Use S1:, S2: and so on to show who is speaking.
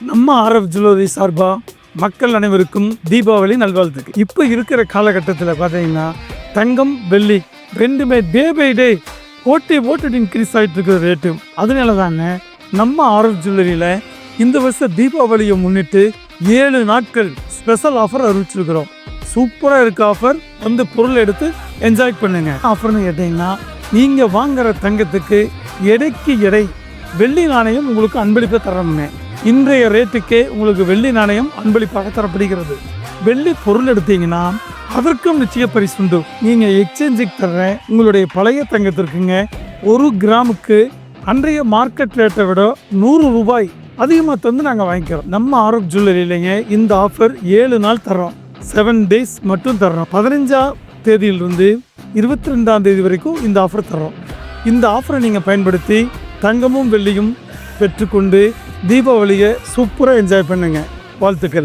S1: நம்ம RF jewellery சார்பா மக்கள் அனைவருக்கும் தீபாவளி நல்வாழ்த்துக்கு. இப்போ இருக்கிற காலகட்டத்தில் பார்த்தீங்கன்னா தங்கம் வெள்ளி ரெண்டுமே டே பை டே போட்டு இன்க்ரீஸ் ஆகிட்டு இருக்கிற ரேட்டு. அதனால தாங்க நம்ம ஆர்எஃப் ஜுவல்லரியில் இந்த வருஷம் தீபாவளியை முன்னிட்டு 7 நாட்கள் ஸ்பெஷல் ஆஃபர் அறிவிச்சிருக்கிறோம். சூப்பராக இருக்க ஆஃபர், வந்து பொருள் எடுத்து என்ஜாய் பண்ணுங்க. ஆஃபர்னு கேட்டிங்கன்னா நீங்கள் வாங்குகிற தங்கத்துக்கு எடைக்கு எடை வெள்ளி நாணயம் உங்களுக்கு அன்பளிப்பாக தரணுங்க. இன்றைய ரேட்டுக்கே உங்களுக்கு வெள்ளி நாணயம் அன்பளிப்பாக தரப்படுகிறது. வெள்ளி பொருள் எடுத்தீங்கன்னா அதற்கும் நிச்சய பரிசு உண்டு. நீங்கள் எக்ஸ்சேஞ்சுக்கு தர்ற உங்களுடைய பழைய தங்கத்திற்குங்க 1 கிராமுக்கு அன்றைய மார்க்கெட் ரேட்டை விட 100 ரூபாய் அதிகமாக தந்து நாங்கள் வாங்கிக்கிறோம். நம்ம ஆர்எஃப் ஜுவல்லரியிலைங்க இந்த ஆஃபர் 7 நாள் தர்றோம். 7 டேஸ் மட்டும் தர்றோம். 15ஆம் தேதியிலிருந்து 22ஆம் தேதி வரைக்கும் இந்த ஆஃபர் தர்றோம். இந்த ஆஃபரை நீங்கள் பயன்படுத்தி தங்கமும் வெள்ளியும் பெற்றுக்கொண்டு தீபாவளியை சூப்பராக என்ஜாய் பண்ணுங்க. வாழ்த்துக்கள்.